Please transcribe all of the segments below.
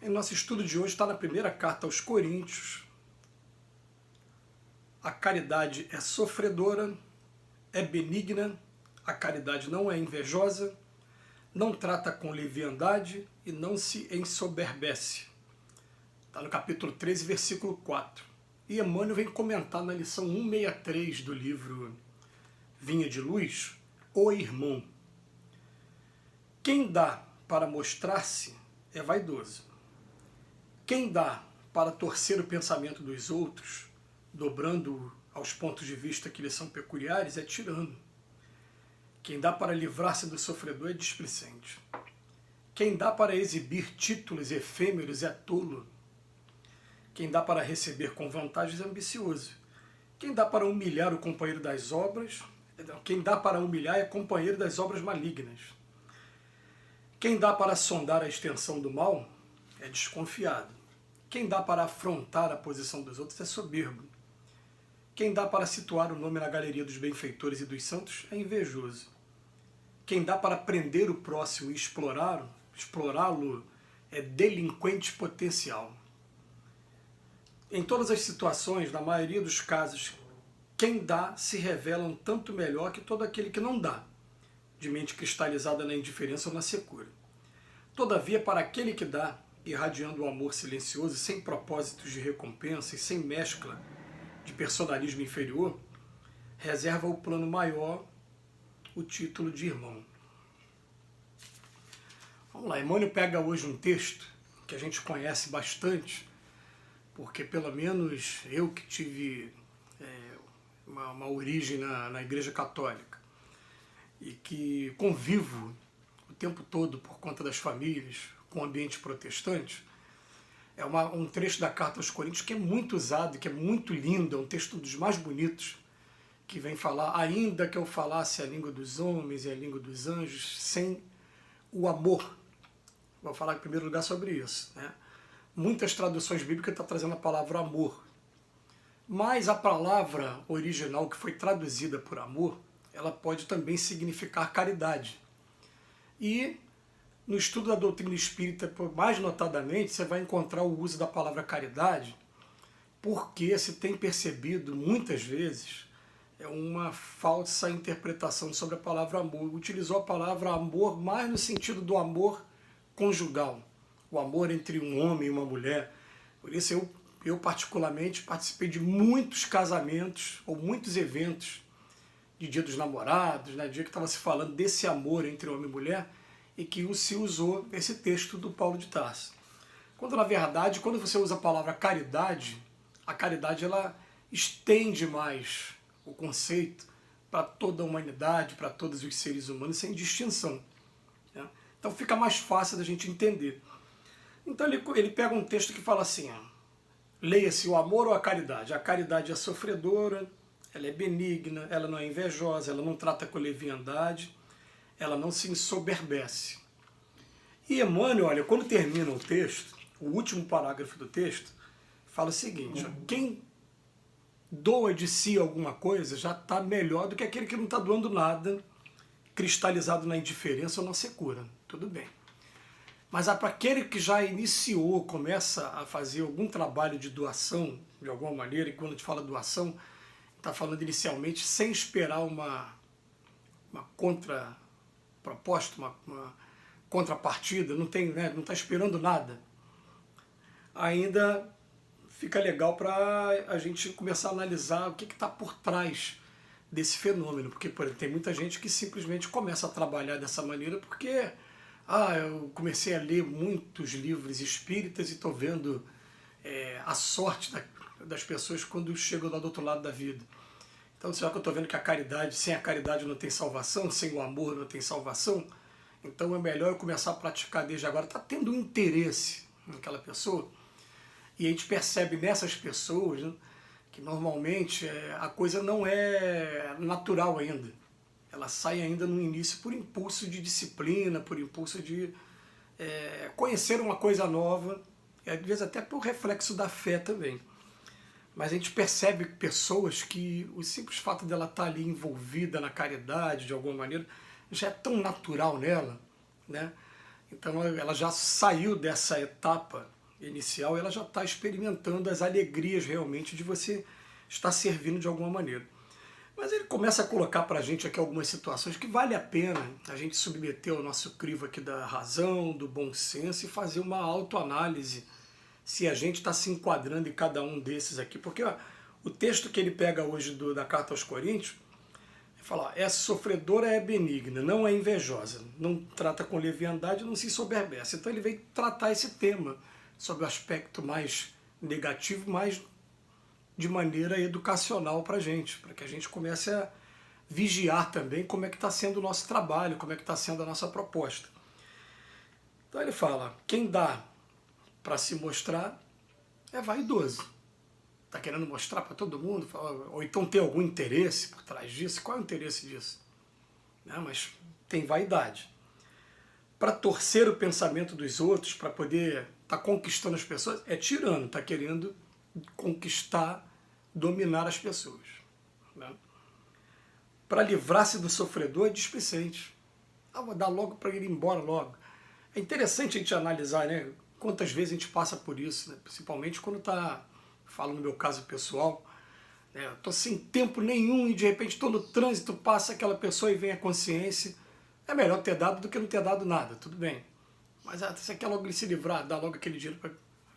Em nosso estudo de hoje está na primeira carta aos Coríntios. A caridade é sofredora, é benigna, a caridade não é invejosa, não trata com leviandade e não se ensoberbece. Está no capítulo 13, versículo 4. E Emmanuel vem comentar na lição 163 do livro Vinha de Luz, O Irmão. Quem dá para mostrar-se é vaidoso. Quem dá para torcer o pensamento dos outros, dobrando aos pontos de vista que lhes são peculiares, é tirano. Quem dá para livrar-se do sofredor é displicente. Quem dá para exibir títulos efêmeros é tolo. Quem dá para receber com vantagens é ambicioso. Quem dá para humilhar o companheiro das obras, quem dá para humilhar é companheiro das obras malignas. Quem dá para sondar a extensão do mal é desconfiado. Quem dá para afrontar a posição dos outros é soberbo. Quem dá para situar o nome na galeria dos benfeitores e dos santos é invejoso. Quem dá para prender o próximo e explorá-lo é delinquente potencial. Em todas as situações, na maioria dos casos, quem dá se revela um tanto melhor que todo aquele que não dá, de mente cristalizada na indiferença ou na secura. Todavia, para aquele que dá, irradiando o amor silencioso, sem propósitos de recompensa e sem mescla de personalismo inferior, reserva o plano maior, o título de irmão. Vamos lá, Emmanuel pega hoje um texto que a gente conhece bastante, porque pelo menos eu que tive uma origem na Igreja Católica e que convivo o tempo todo por conta das famílias com o ambiente protestante, é um trecho da Carta aos Coríntios que é muito usado, que é muito lindo, é um texto dos mais bonitos, que vem falar, ainda que eu falasse a língua dos homens e a língua dos anjos, sem o amor. Vou falar em primeiro lugar sobre isso, né? Muitas traduções bíblicas estão trazendo a palavra amor, mas a palavra original que foi traduzida por amor, ela pode também significar caridade. E no estudo da doutrina espírita, mais notadamente, você vai encontrar o uso da palavra caridade, porque se tem percebido muitas vezes uma falsa interpretação sobre a palavra amor. Utilizou a palavra amor mais no sentido do amor conjugal, o amor entre um homem e uma mulher. Por isso eu particularmente participei de muitos casamentos ou muitos eventos de Dia dos Namorados, né, dia que estava se falando desse amor entre homem e mulher, e que se usou esse texto do Paulo de Tarso. Quando na verdade, quando você usa a palavra caridade, a caridade ela estende mais o conceito para toda a humanidade, para todos os seres humanos, sem distinção, né? Então fica mais fácil da gente entender. Então ele pega um texto que fala assim, leia-se o amor ou a caridade. A caridade é sofredora, ela é benigna, ela não é invejosa, ela não trata com leviandade, ela não se ensoberbece. E Emmanuel, olha, quando termina o texto, o último parágrafo do texto, fala o seguinte, quem doa de si alguma coisa já está melhor do que aquele que não está doando nada, cristalizado na indiferença ou na secura. Tudo bem. Mas para aquele que já iniciou, começa a fazer algum trabalho de doação, de alguma maneira, e quando a gente fala doação, está falando inicialmente sem esperar uma contraproposta, uma contrapartida, não tem, né, não está esperando nada. Ainda fica legal para a gente começar a analisar o que está por trás desse fenômeno, porque por exemplo, tem muita gente que simplesmente começa a trabalhar dessa maneira porque eu comecei a ler muitos livros espíritas e estou vendo a sorte das pessoas quando chegam lá do outro lado da vida. Então, será que eu estou vendo que a caridade, sem a caridade não tem salvação, sem o amor não tem salvação? Então é melhor eu começar a praticar desde agora. Está tendo um interesse naquela pessoa. E a gente percebe nessas pessoas, né, que normalmente a coisa não é natural ainda. Ela sai ainda no início por impulso de disciplina, por impulso de conhecer uma coisa nova, e às vezes até por reflexo da fé também. Mas a gente percebe pessoas que o simples fato dela estar ali envolvida na caridade, de alguma maneira, já é tão natural nela, né? Então ela já saiu dessa etapa inicial, ela já está experimentando as alegrias realmente de você estar servindo de alguma maneira. Mas ele começa a colocar para a gente aqui algumas situações que vale a pena a gente submeter ao nosso crivo aqui da razão, do bom senso e fazer uma autoanálise se a gente está se enquadrando em cada um desses aqui. Porque ó, o texto que ele pega hoje da Carta aos Coríntios, ele fala, ó, é sofredora, é benigna, não é invejosa, não trata com leviandade, não se soberbece. Então ele veio tratar esse tema sobre o aspecto mais negativo, mais de maneira educacional para a gente, para que a gente comece a vigiar também como é que está sendo o nosso trabalho, como é que está sendo a nossa proposta. Então ele fala, quem dá para se mostrar é vaidoso. Está querendo mostrar para todo mundo, ou então tem algum interesse por trás disso. Qual é o interesse disso? Mas tem vaidade. Para torcer o pensamento dos outros, para poder estar conquistando as pessoas, é tirano, está querendo conquistar, dominar as pessoas. Para livrar-se do sofredor é displicente. Vou dar logo para ele ir embora logo. É interessante a gente analisar, né? Quantas vezes a gente passa por isso, né? Principalmente quando está, falo no meu caso pessoal, estou sem tempo nenhum e de repente estou no trânsito, passa aquela pessoa e vem a consciência. É melhor ter dado do que não ter dado nada, tudo bem. Mas você quer logo ele se livrar, dar logo aquele dinheiro para...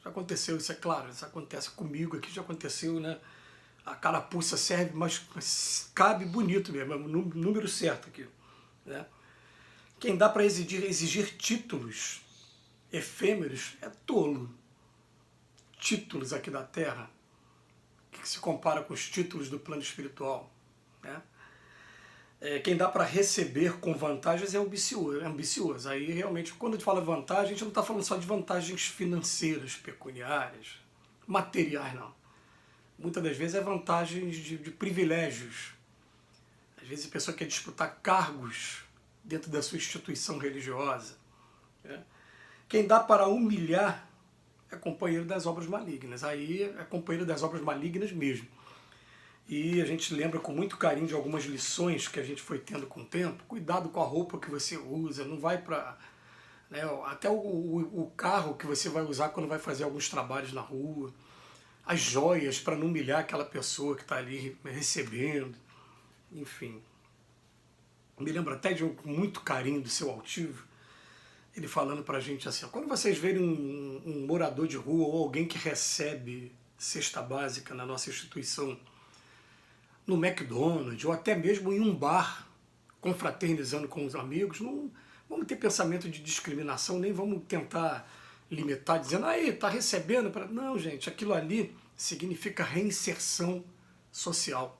Já aconteceu, isso é claro, isso acontece comigo aqui, já aconteceu, né? A carapuça serve, mas cabe bonito mesmo, é o número certo aqui. Né? Quem dá para exigir títulos efêmeros é tolo. Títulos aqui da Terra, que se compara com os títulos do plano espiritual. Né? Quem dá para receber com vantagens é ambicioso. Aí realmente, quando a gente fala vantagem, a gente não está falando só de vantagens financeiras, pecuniárias, materiais, não. Muitas das vezes é vantagens de privilégios. Às vezes a pessoa quer disputar cargos dentro da sua instituição religiosa. Né? Quem dá para humilhar é companheiro das obras malignas. Aí é companheiro das obras malignas mesmo. E a gente lembra com muito carinho de algumas lições que a gente foi tendo com o tempo. Cuidado com a roupa que você usa, não vai para... Né, até o carro que você vai usar quando vai fazer alguns trabalhos na rua. As joias para não humilhar aquela pessoa que está ali recebendo. Enfim. Me lembro até de muito carinho do seu altivo, ele falando para a gente assim, quando vocês verem um morador de rua ou alguém que recebe cesta básica na nossa instituição, no McDonald's ou até mesmo em um bar, confraternizando com os amigos, não vamos ter pensamento de discriminação, nem vamos tentar limitar, dizendo, aí, está recebendo? Não, gente, aquilo ali significa reinserção social.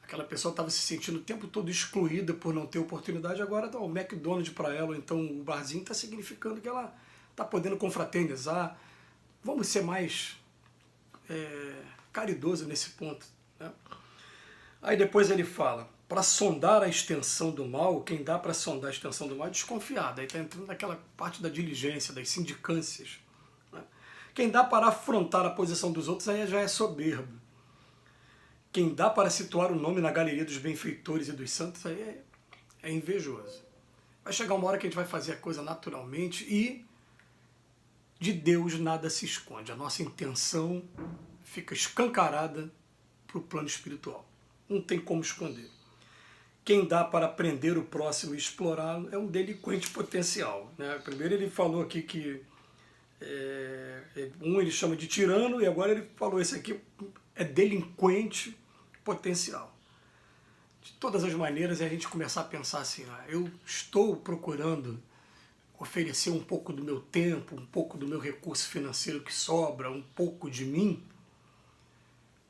Aquela pessoa estava se sentindo o tempo todo excluída por não ter oportunidade, agora o McDonald's para ela, ou então o barzinho, está significando que ela está podendo confraternizar. Vamos ser mais caridoso nesse ponto. Né? Aí depois ele fala, para sondar a extensão do mal, quem dá para sondar a extensão do mal é desconfiado. Aí está entrando naquela parte da diligência, das sindicâncias. Né? Quem dá para afrontar a posição dos outros aí já é soberbo. Quem dá para situar o nome na galeria dos benfeitores e dos santos aí é invejoso. Vai chegar uma hora que a gente vai fazer a coisa naturalmente e de Deus nada se esconde. A nossa intenção fica escancarada para o plano espiritual. Não tem como esconder. Quem dá para prender o próximo e explorá-lo é um delinquente potencial. Né? Primeiro ele falou aqui que ele chama de tirano e agora ele falou esse aqui é delinquente potencial. De todas as maneiras é a gente começar a pensar assim, eu estou procurando oferecer um pouco do meu tempo, um pouco do meu recurso financeiro que sobra, um pouco de mim,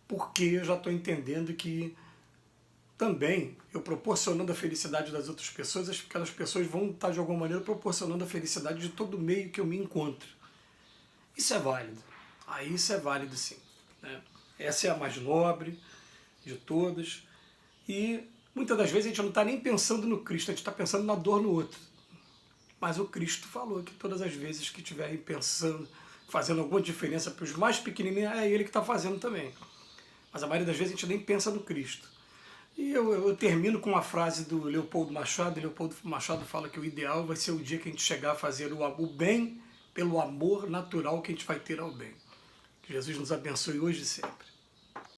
porque eu já estou entendendo que também eu proporcionando a felicidade das outras pessoas, aquelas pessoas vão estar de alguma maneira proporcionando a felicidade de todo o meio que eu me encontro. Isso é válido. Isso é válido sim. Né? Essa é a mais nobre de todas. E muitas das vezes a gente não está nem pensando no Cristo, a gente está pensando na dor no outro. Mas o Cristo falou que todas as vezes que estiverem pensando, fazendo alguma diferença para os mais pequenininhos, é Ele que está fazendo também. Mas a maioria das vezes a gente nem pensa no Cristo. E eu termino com uma frase do Leopoldo Machado. Leopoldo Machado fala que o ideal vai ser o dia que a gente chegar a fazer o bem pelo amor natural que a gente vai ter ao bem. Que Jesus nos abençoe hoje e sempre.